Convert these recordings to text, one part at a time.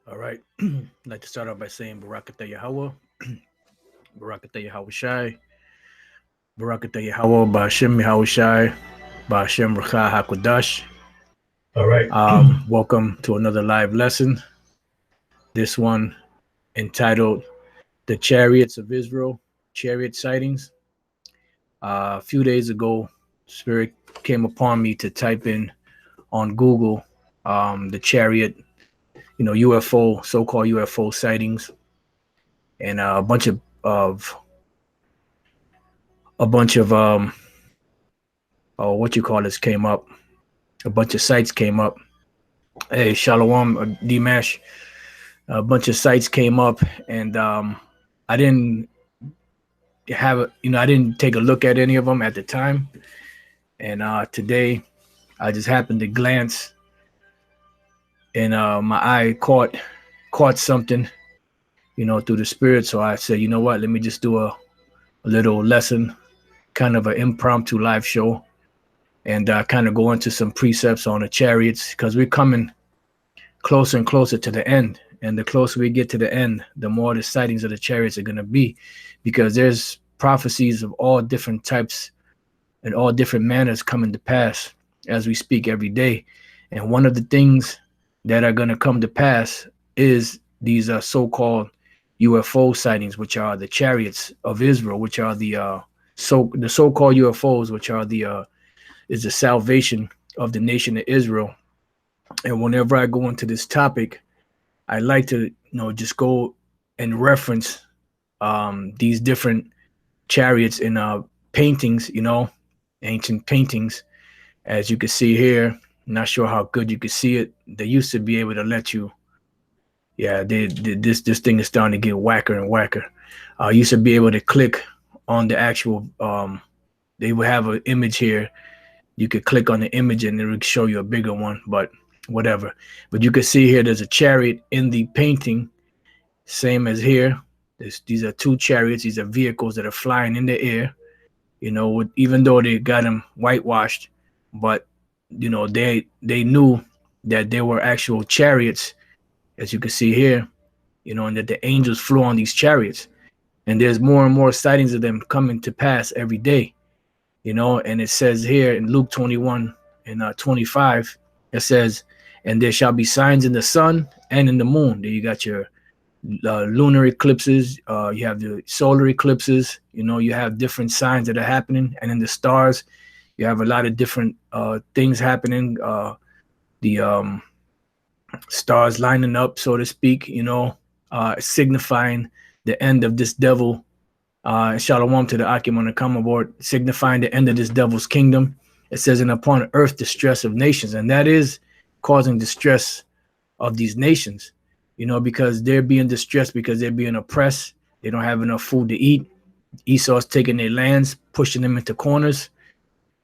All right. I'd like to start off by saying Barakatah Yahweh, Barakatah Yahweh Shai, Barakatah Yahweh, Ba'ashem Yahweh Shai, Ba'ashem Rakha HaKodash. All right. Welcome to another live lesson. This one entitled The Chariots of Israel, Chariot Sightings. A few days ago, Spirit came upon me to type in on Google the Chariot, UFO, so-called UFO sightings, and a bunch of what you call this came up. A bunch of sites came up. Hey, Shalom, Dimash. A bunch of sites came up, and I didn't I didn't take a look at any of them at the time. And today, I just happened to glance, and my eye caught something, through the spirit. So I said, you know what? Let me just do a little lesson, kind of an impromptu live show, and kind of go into some precepts on the chariots, because we're coming closer and closer to the end. And the closer we get to the end, the more the sightings of the chariots are going to be, because there's prophecies of all different types and all different manners coming to pass as we speak every day. And one of the things that are going to come to pass is these so-called UFO sightings, which are the chariots of Israel, which are the so-called UFOs, which are is the salvation of the nation of Israel. And whenever I go into this topic, I like to, just go and reference these different chariots in paintings, ancient paintings. As you can see here, not sure how good you can see it. They used to be able to let you, this thing is starting to get whacker and whacker. Used to be able to click on the actual, they would have an image here. You could click on the image and it would show you a bigger one, but whatever. But you can see here there's a chariot in the painting, same as here. These are two chariots. These are vehicles that are flying in the air, even though they got them whitewashed, but they knew that they were actual chariots, as you can see here, and that the angels flew on these chariots. And there's more and more sightings of them coming to pass every day, and it says here in Luke 21 and 25, it says, and there shall be signs in the sun and in the moon. There you got your lunar eclipses, you have the solar eclipses, you have different signs that are happening. And in the stars, you have a lot of different things happening. The stars lining up, so to speak, signifying the end of this devil. Shalom to the Akim on the come aboard, signifying the end of this devil's kingdom. It says, and upon earth distress of nations, and that is causing distress of these nations, because they're being distressed, because they're being oppressed. They don't have enough food to eat. Esau's taking their lands, pushing them into corners.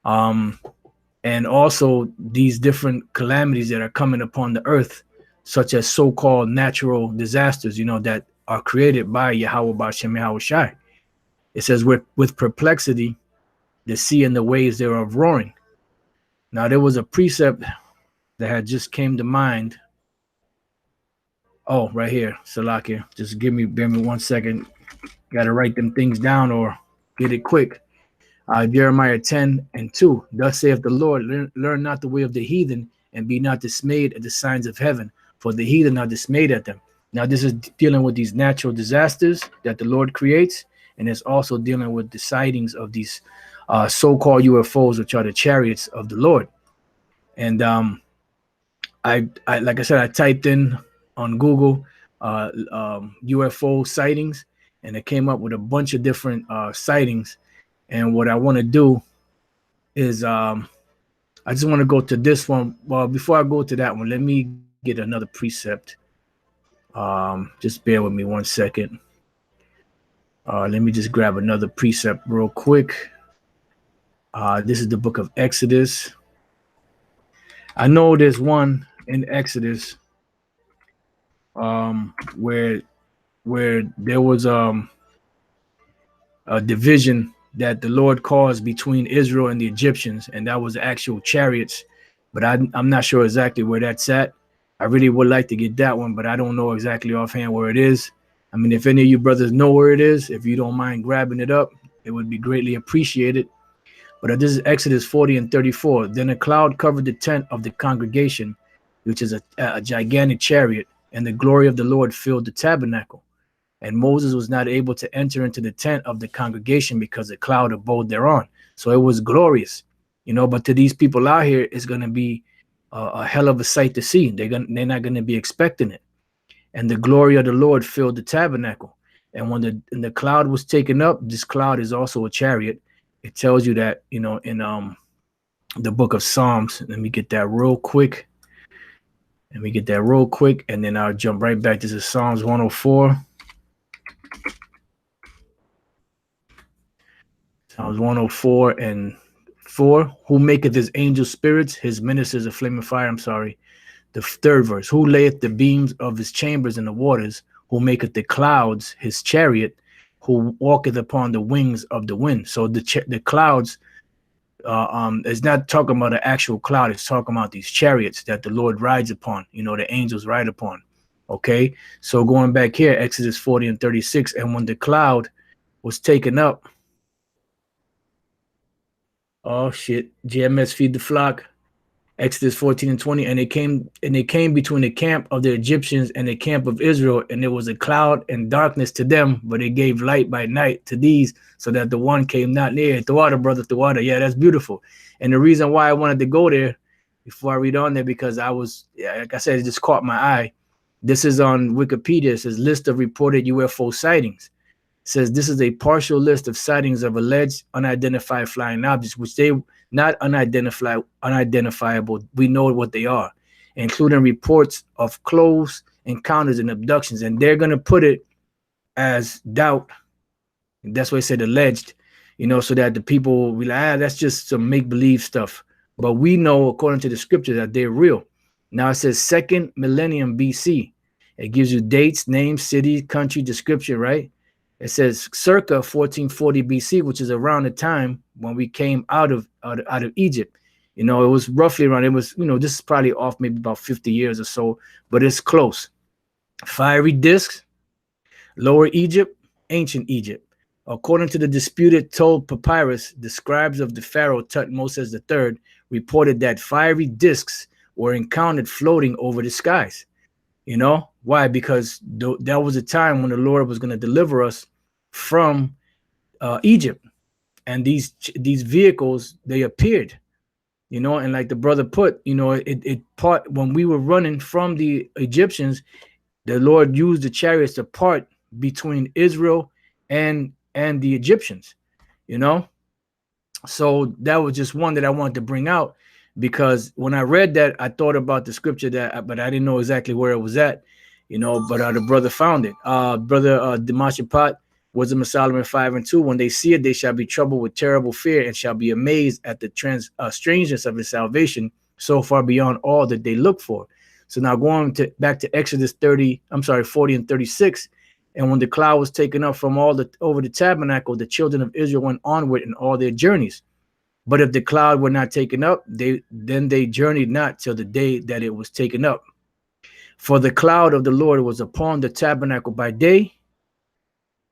And also these different calamities that are coming upon the earth, such as so-called natural disasters, that are created by Yahweh Ba'ashem Yahweh Shai. It says, with perplexity, the sea and the waves thereof roaring. Now, there was a precept that had just came to mind. Oh, right here, Salakia. Just bear me 1 second. Got to write them things down or get it quick. Jeremiah 10:2. Thus saith the Lord, learn not the way of the heathen, and be not dismayed at the signs of heaven, for the heathen are dismayed at them. Now, this is dealing with these natural disasters that the Lord creates, and it's also dealing with the sightings of these so-called UFOs, which are the chariots of the Lord. And I like I said, I typed in on Google UFO sightings, and it came up with a bunch of different sightings. And what I want to do is I just want to go to this one. Well, before I go to that one, let me get another precept. Just bear with me 1 second. Let me just grab another precept real quick. This is the book of Exodus. I know there's one in Exodus where there was a division that the Lord caused between Israel and the Egyptians, and that was the actual chariots. But I'm not sure exactly where that's at. I really would like to get that one, but I don't know exactly offhand where it is. I mean, if any of you brothers know where it is, if you don't mind grabbing it up, it would be greatly appreciated. But this is Exodus 40 and 34. Then a cloud covered the tent of the congregation, which is a gigantic chariot, and the glory of the Lord filled the tabernacle. And Moses was not able to enter into the tent of the congregation because the cloud abode thereon. So it was glorious, but to these people out here, it's going to be a hell of a sight to see. They're not going to be expecting it. And the glory of the Lord filled the tabernacle. And when the cloud was taken up, this cloud is also a chariot. It tells you that, in the book of Psalms. Let me get that real quick. And then I'll jump right back. This is Psalms 104. Psalms 104 and 4. Who maketh his angels spirits, his ministers a flaming fire. I'm sorry. The third verse. Who layeth the beams of his chambers in the waters, who maketh the clouds his chariot, who walketh upon the wings of the wind. So the clouds is not talking about an actual cloud. It's talking about these chariots that the Lord rides upon, the angels ride upon. Okay. So going back here, Exodus 40 and 36. And when the cloud was taken up, oh shit, GMS feed the flock. Exodus 14 and 20, and they came between the camp of the Egyptians and the camp of Israel, and there was a cloud and darkness to them, but it gave light by night to these, so that the one came not near. The water, brother, the water. Yeah, that's beautiful. And the reason why I wanted to go there before I read on there, because like I said, it just caught my eye. This is on Wikipedia. It says list of reported UFO sightings. It says this is a partial list of sightings of alleged unidentified flying objects, which they not unidentifiable. We know what they are, including reports of close encounters and abductions. And they're going to put it as doubt. And that's why I said alleged, so that the people will be like, that's just some make-believe stuff. But we know, according to the scripture, that they're real. Now it says 2nd millennium BC. It gives you dates, names, city, country, description, right? It says circa 1440 BC, which is around the time when we came out of Egypt. It was roughly around, this is probably off maybe about 50 years or so, but it's close. Fiery discs, Lower Egypt, ancient Egypt. According to the disputed Told papyrus, the scribes of the pharaoh Tutmosis III reported that fiery discs were encountered floating over the skies. Why? Because that was a time when the Lord was going to deliver us from Egypt, and these vehicles, they appeared, and like the brother put, it part when we were running from the Egyptians, the Lord used the chariots to part between Israel and the Egyptians, so that was just one that I wanted to bring out, because when I read that, I thought about the scripture but I didn't know exactly where it was at, but the brother found it. Brother Demashipat, Wisdom of Solomon 5 and 2. When they see it, they shall be troubled with terrible fear, and shall be amazed at the strangeness of his salvation, so far beyond all that they look for. So now going back to Exodus 40 and 36. And when the cloud was taken up from over the tabernacle, the children of Israel went onward in all their journeys. But if the cloud were not taken up, then they journeyed not till the day that it was taken up. For the cloud of the Lord was upon the tabernacle by day,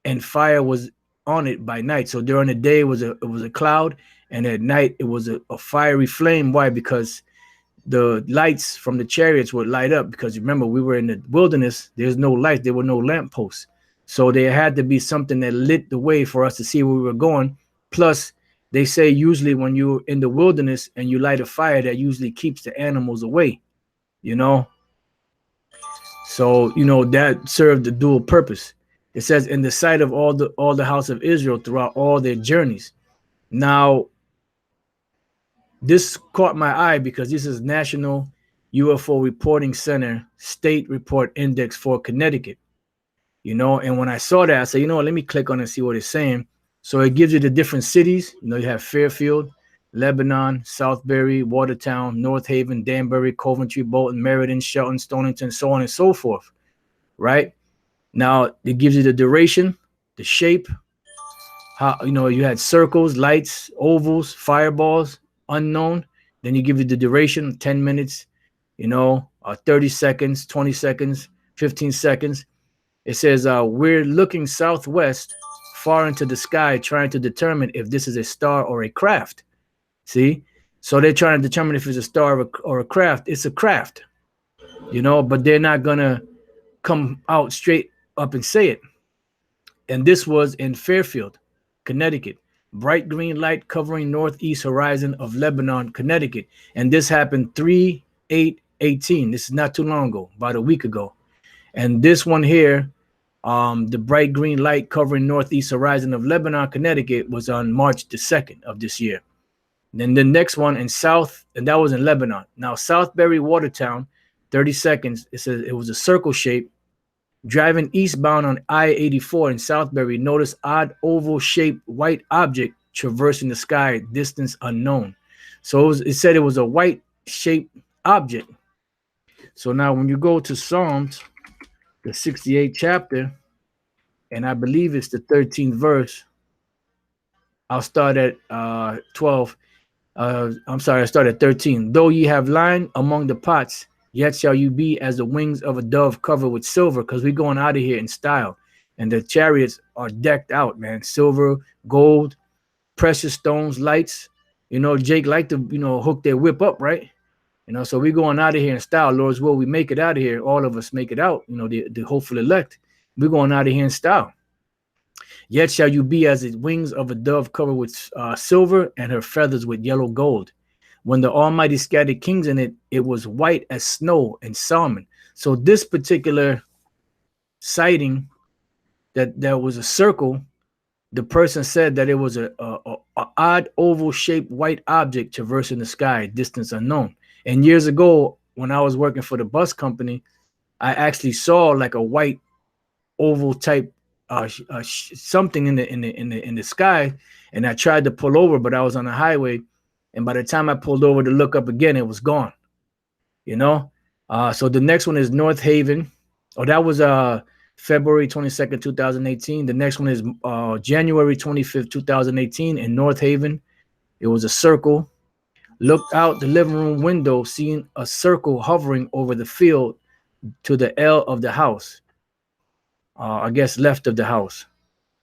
and fire was on it by night. So during the day it was a cloud, and at night it was a fiery flame. Why? Because the lights from the chariots would light up, because remember, we were in the wilderness. There's no light. There were no lampposts. So there had to be something that lit the way for us to see where we were going. Plus, they say usually when you're in the wilderness and you light a fire, that usually keeps the animals away, So, that served the dual purpose. It says in the sight of all the house of Israel throughout all their journeys. Now, this caught my eye because this is National UFO Reporting Center State Report Index for Connecticut. And when I saw that, I said, let me click on it and see what it's saying. So it gives you the different cities. You have Fairfield, Lebanon, Southbury, Watertown, North Haven, Danbury, Coventry, Bolton, Meriden, Shelton, Stonington, so on and so forth. Right? Now, it gives you the duration, the shape, how, you had circles, lights, ovals, fireballs, unknown. Then you give you the duration, 10 minutes, 30 seconds, 20 seconds, 15 seconds. It says, we're looking southwest far into the sky, trying to determine if this is a star or a craft. See? So they're trying to determine if it's a star or a craft. It's a craft, you know, but they're not going to come out straight up and say it. And this was in Fairfield, Connecticut. Bright green light covering northeast horizon of Lebanon, Connecticut. And this happened 3/8/18. This is not too long ago, about a week ago. And this one here, the bright green light covering northeast horizon of Lebanon, Connecticut, was on March the 2nd of this year. Then the next one in South, and that was in Lebanon. Now, Southbury, Watertown, 30 seconds. It says it was a circle shape. Driving eastbound on I-84 in Southbury, noticed odd oval-shaped white object traversing the sky, distance unknown. So it said it was a white-shaped object. So now when you go to Psalms, the 68th chapter, and I believe it's the 13th verse, I'll start at 12. I'm sorry, I start at 13. Though ye have line among the pots, yet shall you be as the wings of a dove covered with silver, because we're going out of here in style. And the chariots are decked out, man. Silver, gold, precious stones, lights. You know, Jake liked to, you know, hook their whip up, right? You know, so we're going out of here in style. Lord's will, we make it out of here. All of us make it out, you know, the hopeful elect. We're going out of here in style. Yet shall you be as the wings of a dove covered with silver, and her feathers with yellow gold. When the Almighty scattered kings in it, it was white as snow and salmon. So this particular sighting, that was a circle, the person said that it was a odd oval-shaped white object traversing the sky, distance unknown. And years ago, when I was working for the bus company, I actually saw like a white oval type something in the sky, and I tried to pull over, but I was on the highway. And by the time I pulled over to look up again, it was gone, you know? So the next one is North Haven. Oh, that was February 22nd, 2018. The next one is January 25th, 2018 in North Haven. It was a circle. Looked out the living room window, seeing a circle hovering over the field to the L of the house. I guess left of the house.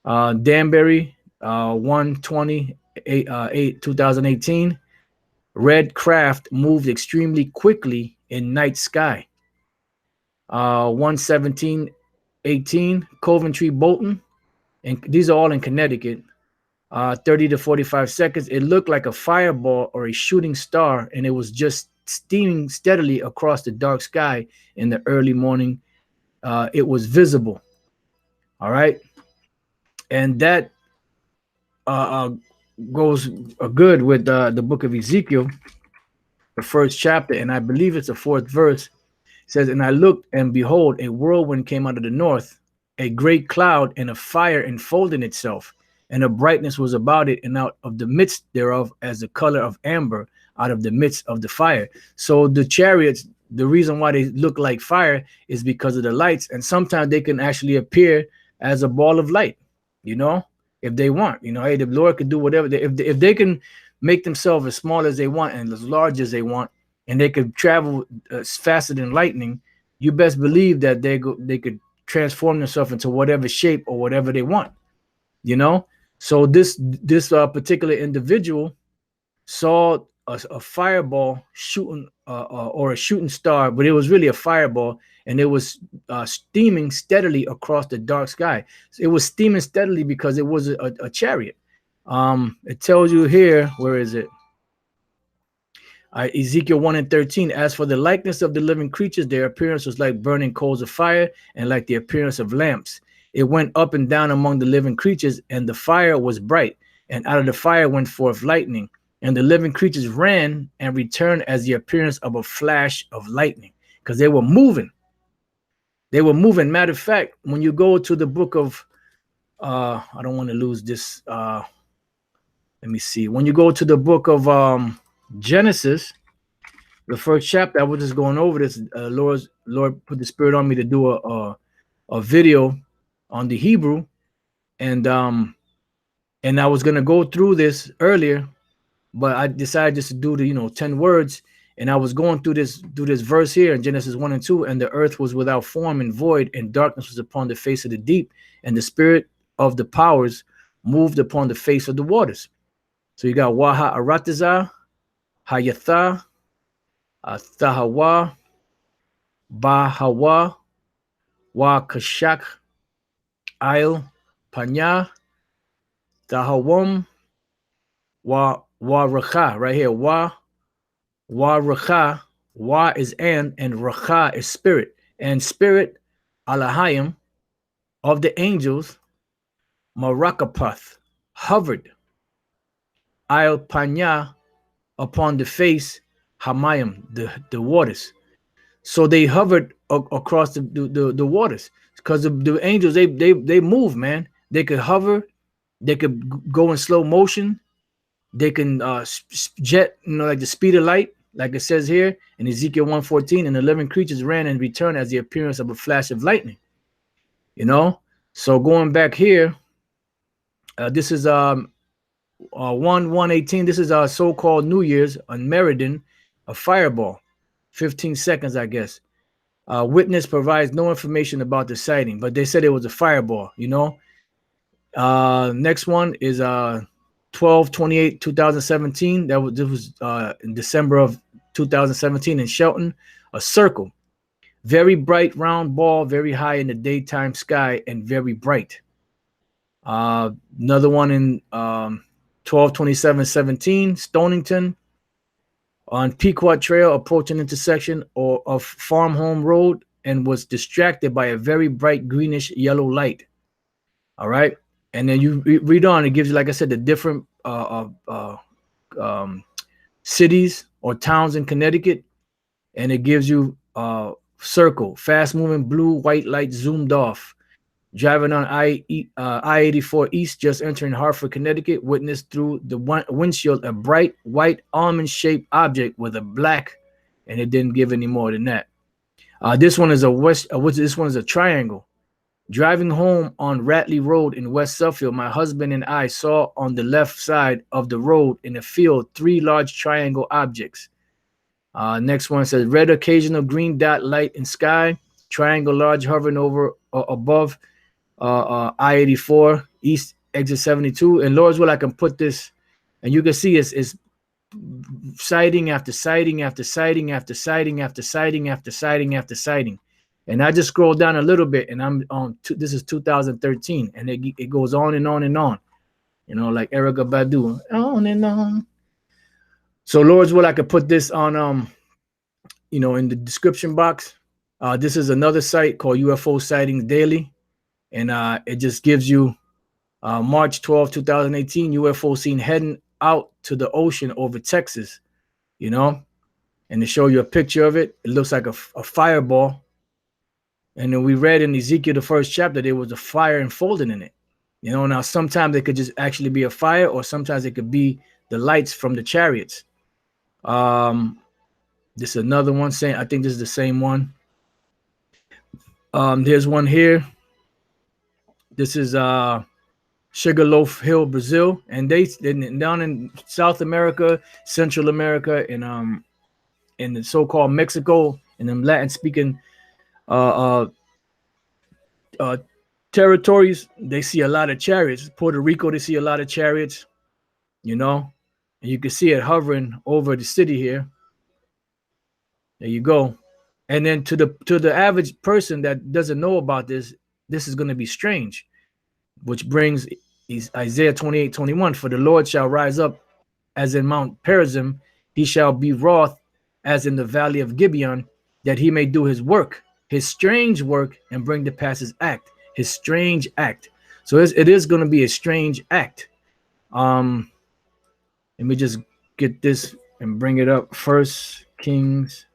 Danbury, 1/20/2018. Red craft moved extremely quickly in night sky. 1/17/18. Coventry, Bolton, and these are all in Connecticut. 30 to 45 seconds. It looked like a fireball or a shooting star, and it was just steaming steadily across the dark sky in the early morning. It was visible. All right, and that goes good with the book of Ezekiel, the first chapter, and I believe it's the 4th verse. It says, and I looked, and behold, a whirlwind came out of the north, a great cloud, and a fire enfolding itself, and a brightness was about it, and out of the midst thereof as the color of amber, out of the midst of the fire. So the chariots, the reason why they look like fire is because of the lights, and sometimes they can actually appear as a ball of light, you know, if they want. You know, hey, the Lord could do whatever. If they can make themselves as small as they want and as large as they want, and they could travel faster than lightning, you best believe that they could transform themselves into whatever shape or whatever they want, you know. So this particular individual saw a fireball shooting or a shooting star, but it was really a fireball, and it was steaming steadily across the dark sky. So it was steaming steadily because it was a chariot. It tells you here, where is it? Ezekiel 1:13. As for the likeness of the living creatures, their appearance was like burning coals of fire, and like the appearance of lamps. It went up and down among the living creatures, and the fire was bright, and out of the fire went forth lightning. And the living creatures ran and returned as the appearance of a flash of lightning, because they were moving. They were moving. Matter of fact, when you go to the book of, I don't want to lose this. Let me see. When you go to the book of Genesis, the first chapter, I was just going over this. Lord put the Spirit on me to do a video on the Hebrew, and I was gonna go through this earlier, but I decided just to do the 10 words, And I was going through this verse here in Genesis 1 and 2, and the earth was without form and void, and darkness was upon the face of the deep, and the spirit of the powers moved upon the face of the waters. So you got Waha Aratiza, Hayatha, Thahawa, Bahawa, Wa Kashak, Ail, Panya, Tahawam, Wa Racha, right here. Wa Racha, Wa is and Racha is spirit. And spirit, Alahayim, of the angels, Marakapath, hovered, Ail Panya, upon the face, Hamayim, the waters. So they hovered across the waters, because the angels, they move, man. They could hover, they could go in slow motion, they can jet, like the speed of light, like it says here in Ezekiel 1:14, and the living creatures ran and returned as the appearance of a flash of lightning. So going back here, this is 1:18. This is our so-called New Year's on Meriden, a fireball, 15 seconds, I guess. Witness provides no information about the sighting, but they said it was a fireball. Next one is 12/28/2017. This was in December of 2017 in Shelton. A circle, very bright round ball, very high in the daytime sky and very bright. Another one in 12/27/17, Stonington, on Pequot Trail, approaching intersection of Farm Home Road, and was distracted by a very bright greenish yellow light. All right. And then you read on, it gives you, like I said, the different cities or towns in Connecticut. And it gives you circle, fast moving blue, white light zoomed off. Driving on I-84 East, just entering Hartford, Connecticut, witnessed through the windshield a bright white almond-shaped object with a black, and it didn't give any more than that. This one is this one is a triangle. Driving home on Ratley Road in West Suffield, my husband and I saw on the left side of the road in a field 3 large triangle objects. Next one says red occasional green dot light in sky, triangle large hovering over above I-84 East exit 72. And Lord's will, I can put this, and you can see it's sighting after sighting after sighting after sighting after sighting after sighting after sighting. And I just scroll down a little bit, and I'm on. This is 2013, and it goes on and on and on. Like Erykah Badu, on and on. So Lord's will, I could put this on, in the description box. This is another site called UFO Sightings Daily, and it just gives you March 12, 2018, UFO seen heading out to the ocean over Texas, and to show you a picture of it. It looks like a fireball. And then we read in Ezekiel, the first chapter, there was a fire enfolded in it. Now sometimes it could just actually be a fire, or sometimes it could be the lights from the chariots. This is another one saying, I think this is the same one. There's one here. This is Sugarloaf Hill, Brazil, and they down in South America, Central America, and in the so-called Mexico, and them Latin-speaking territories, they see a lot of chariots. Puerto Rico, they see a lot of chariots, and you can see it hovering over the city here. There you go. And then to the average person that doesn't know about this is going to be strange, which brings Isaiah 28:21. For the Lord shall rise up as in Mount Perazim, he shall be wroth as in the valley of Gibeon, that he may do his work, his strange work, and bring to pass his act, his strange act. So it is going to be a strange act. Let me just get this and bring it up. First Kings,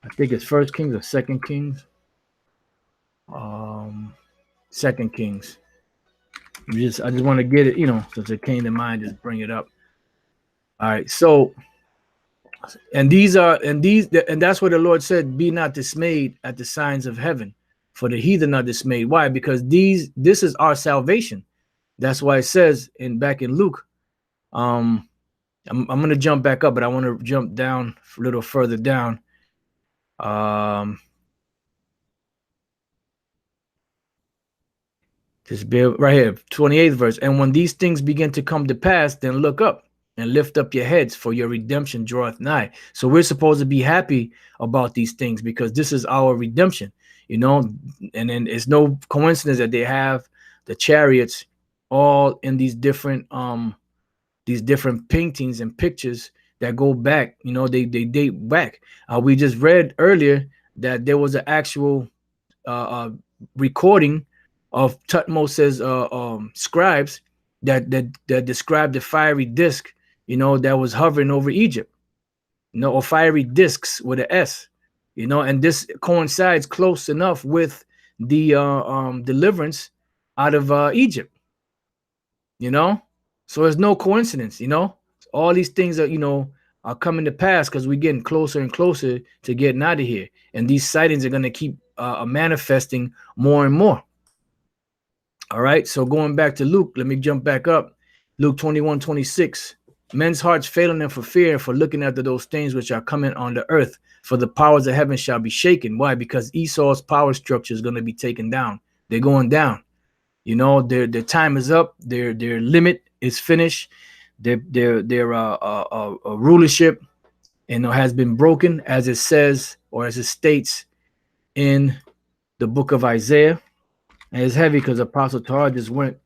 I think it's First Kings or Second Kings. Second Kings. I just want to get it, since it came to mind, just bring it up. All right, so and that's what the Lord said, be not dismayed at the signs of heaven, for the heathen are dismayed. Why? Because this is our salvation. That's why it says back in Luke, I'm gonna jump back up, but I want to jump down a little further down. Just be right here, 28th verse. And when these things begin to come to pass, then look up and lift up your heads, for your redemption draweth nigh. So we're supposed to be happy about these things because this is our redemption, you know. And then it's no coincidence that they have the chariots all in these different paintings and pictures that go back, you know, they date back. We just read earlier that there was an actual uh, recording of Tutmosis scribes that described the fiery disc, you know, that was hovering over Egypt, you know, or fiery discs with an S, you know, and this coincides close enough with the deliverance out of Egypt, you know. So it's no coincidence, you know. All these things that, you know, are coming to pass because we're getting closer and closer to getting out of here, and these sightings are going to keep manifesting more and more. All right, so going back to Luke, let me jump back up. Luke 21:26. Men's hearts failing them for fear and for looking after those things which are coming on the earth, for the powers of heaven shall be shaken. Why? Because Esau's power structure is going to be taken down. They're going down. You know, their time is up. Their limit is finished. Their rulership, you know, has been broken, as it says or as it states in the book of Isaiah. And it's heavy because Apostle Tar just went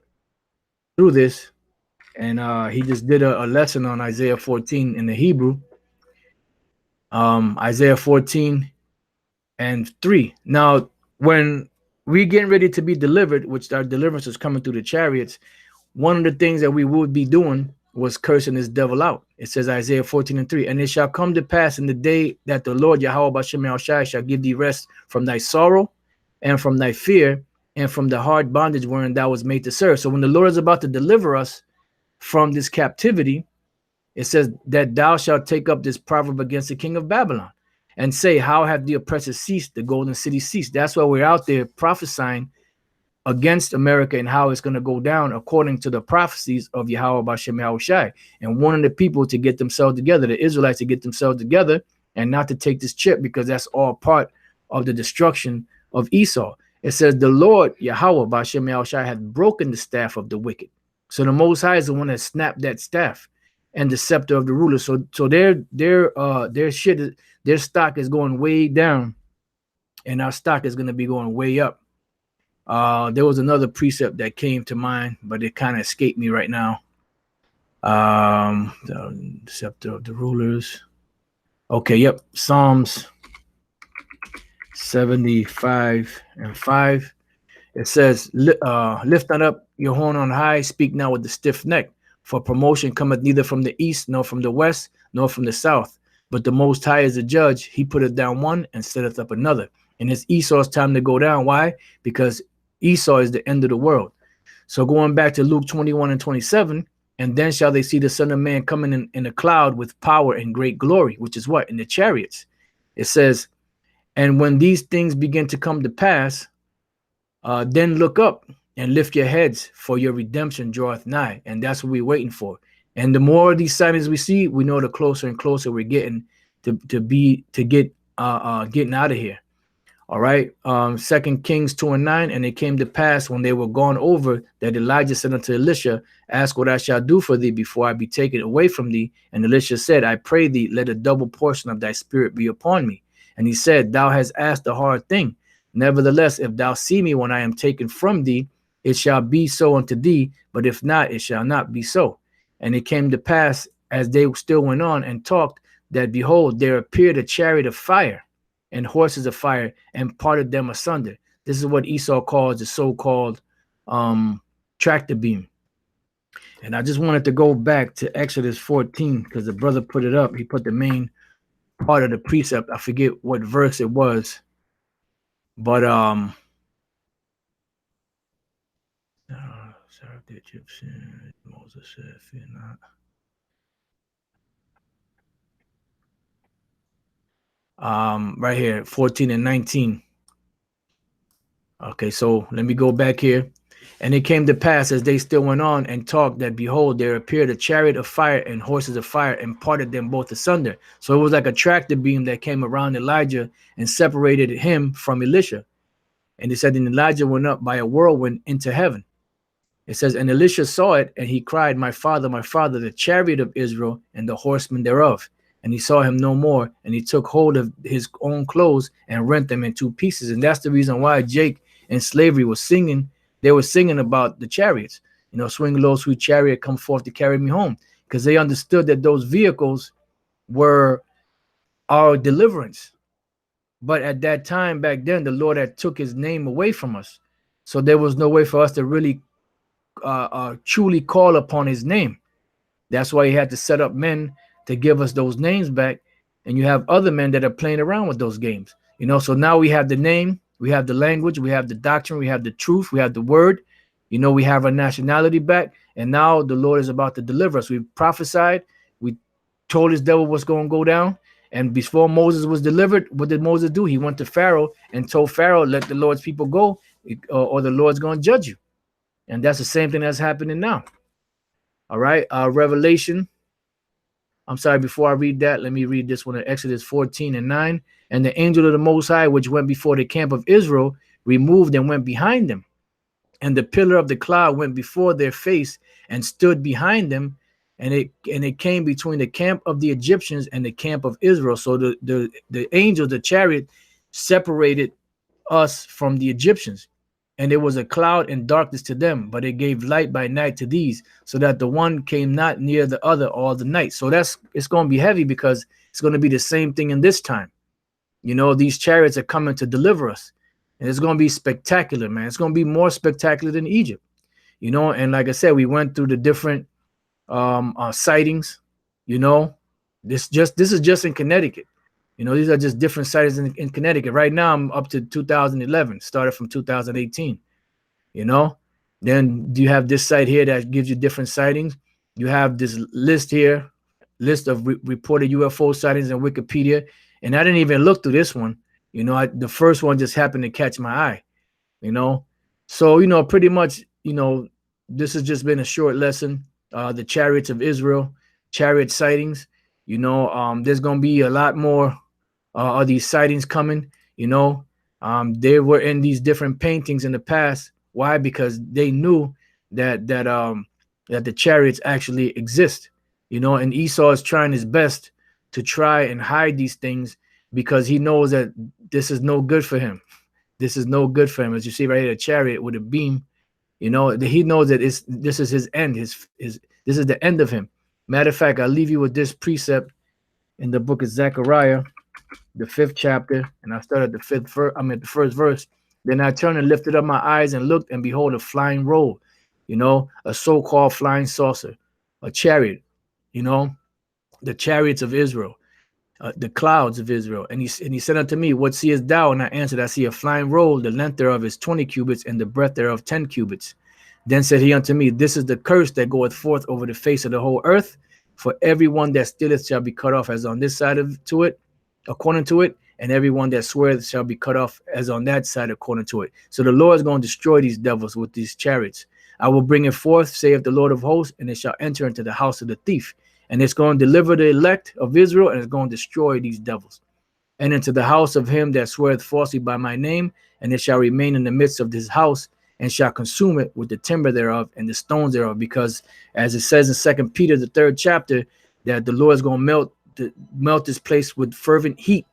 through this, and he just did a lesson on Isaiah 14 in the Hebrew. Isaiah 14:3. Now, when we getting ready to be delivered, which our deliverance is coming through the chariots, one of the things that we would be doing was cursing this devil out. It says Isaiah 14:3, and it shall come to pass in the day that the Lord Yahweh Bashem Shai shall give thee rest from thy sorrow and from thy fear and from the hard bondage wherein thou was made to serve. So when the Lord is about to deliver us from this captivity, it says that thou shalt take up this proverb against the king of Babylon and say, how have the oppressors ceased, the golden city ceased. That's why we're out there prophesying against America and how it's going to go down according to the prophecies of Yahweh Bashem Yahushai, and wanting the people to get themselves together, the Israelites to get themselves together and not to take this chip, because that's all part of the destruction of Esau. It says the Lord Yahweh Bashem Yahushai had broken the staff of the wicked. So the Most High is the one that snapped that staff and the scepter of the ruler. So their shit, their stock is going way down, and our stock is going to be going way up. There was another precept that came to mind, but it kind of escaped me right now. The scepter of the rulers. Okay, yep. Psalms 75:5. It says, lift not up your horn on high, speak now with the stiff neck. For promotion cometh neither from the east, nor from the west, nor from the south. But the Most High is a judge. He putteth down one and setteth up another. And it's Esau's time to go down. Why? Because Esau is the end of the world. So going back to Luke 21:27, and then shall they see the Son of Man coming in a cloud with power and great glory, which is what? In the chariots. It says, and when these things begin to come to pass, then look up and lift your heads, for your redemption draweth nigh. And that's what we're waiting for. And the more of these signs we see, we know the closer and closer we're getting to getting out of here. All right. 2 Kings 2:9. And it came to pass when they were gone over that Elijah said unto Elisha, ask what I shall do for thee before I be taken away from thee. And Elisha said, I pray thee, let a double portion of thy spirit be upon me. And he said, thou hast asked a hard thing. Nevertheless, if thou see me when I am taken from thee, it shall be so unto thee, but if not, it shall not be so. And it came to pass, as they still went on and talked, that behold, there appeared a chariot of fire and horses of fire, and parted them asunder. This is what Esau calls the so-called tractor beam. And I just wanted to go back to Exodus 14 because the brother put it up. He put the main part of the precept. I forget what verse it was, but serve the Egyptian. Moses said, fear not. Right here, 14 and 19. Okay, so let me go back here. And it came to pass as they still went on and talked that, behold, there appeared a chariot of fire and horses of fire and parted them both asunder. So it was like a tractor beam that came around Elijah and separated him from Elisha. And it said, and Elijah went up by a whirlwind into heaven. It says, and Elisha saw it, and he cried, my father, the chariot of Israel and the horsemen thereof. And he saw him no more, and he took hold of his own clothes and rent them in two pieces. And that's the reason why Jake in slavery was singing. They were singing about the chariots. You know, swing low, sweet chariot, come forth to carry me home. Because they understood that those vehicles were our deliverance. But at that time, back then, the Lord had took his name away from us. So there was no way for us to really truly call upon his name. That's why he had to set up men to give us those names back. And you have other men that are playing around with those games. You know, so now we have the name, we have the language, we have the doctrine, we have the truth, we have the word. You know, we have our nationality back. And now the Lord is about to deliver us. We prophesied. We told this devil what's going to go down. And before Moses was delivered, what did Moses do? He went to Pharaoh and told Pharaoh, let the Lord's people go, or the Lord's going to judge you. And that's the same thing that's happening now. All right. Revelation. I'm sorry, before I read that, let me read this one in Exodus 14:9. And the angel of the Most High, which went before the camp of Israel, removed and went behind them. And the pillar of the cloud went before their face and stood behind them. And it came between the camp of the Egyptians and the camp of Israel. So the angel, the chariot, separated us from the Egyptians. And there was a cloud and darkness to them, but it gave light by night to these, so that the one came not near the other all the night. So it's going to be heavy, because it's going to be the same thing in this time. You know, these chariots are coming to deliver us, and it's going to be spectacular, man. It's going to be more spectacular than Egypt, you know. And like I said, we went through the different sightings. You know, this is just in Connecticut. You know, these are just different sightings in Connecticut. Right now, I'm up to 2011, started from 2018, you know. Then you have this site here that gives you different sightings. You have this list here, list of reported UFO sightings in Wikipedia. And I didn't even look through this one. You know, the first one just happened to catch my eye, you know. So, you know, pretty much, you know, this has just been a short lesson. The Chariots of Israel, chariot sightings. You know, there's going to be a lot more of these sightings coming. You know, they were in these different paintings in the past. Why? Because they knew that the chariots actually exist. You know, and Esau is trying his best to try and hide these things, because he knows that this is no good for him. This is no good for him. As you see right here, a chariot with a beam. You know, he knows that this is his end. This is the end of him. Matter of fact, I'll leave you with this precept in the book of Zechariah, the 5th chapter, and I started the first verse. Then I turned and lifted up my eyes and looked, and behold, a flying roll, you know, a so-called flying saucer, a chariot, you know, the chariots of Israel, the clouds of Israel. And he said unto me, what seest thou? And I answered, I see a flying roll, the length thereof is 20 cubits, and the breadth thereof 10 cubits. Then said he unto me, this is the curse that goeth forth over the face of the whole earth. For everyone that stealeth shall be cut off as on this side to it, according to it, and everyone that sweareth shall be cut off as on that side according to it. So the Lord is going to destroy these devils with these chariots. I will bring it forth, saith the Lord of hosts, and it shall enter into the house of the thief. And it's going to deliver the elect of Israel, and it's going to destroy these devils. And into the house of him that sweareth falsely by my name, and it shall remain in the midst of this house, and shall consume it with the timber thereof and the stones thereof. Because as it says in 2 Peter, the 3rd chapter, that the Lord is going to melt this place with fervent heat.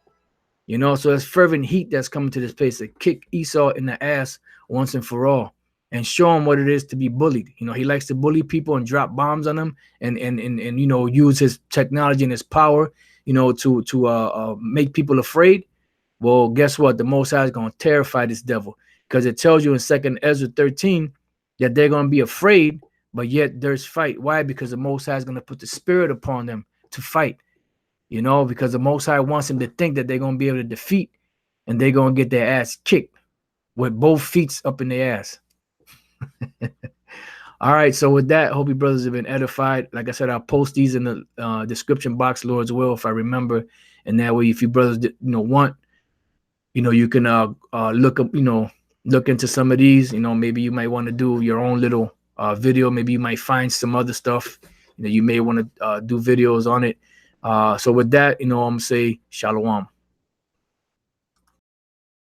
You know, so it's fervent heat that's coming to this place to kick Esau in the ass once and for all, and show him what it is to be bullied. You know, he likes to bully people and drop bombs on them, and you know, use his technology and his power, you know, to make people afraid. Well, guess what? The Most High is going to terrify this devil, because it tells you in 2 Ezra 13 that they're going to be afraid, but yet there's fight. Why? Because the Most High is going to put the spirit upon them to fight. You know, because the Most High wants them to think that they're going to be able to defeat, and they're going to get their ass kicked with both feet up in their ass. All right. So with that, hope you brothers have been edified. Like I said, I'll post these in the description box, Lord's will, if I remember. And that way, if you brothers, you know, want, you know, you can look up, you know, look into some of these. You know, maybe you might want to do your own little video. Maybe you might find some other stuff. You know, you may want to do videos on it. So with that, you know, I'm gonna say shalom.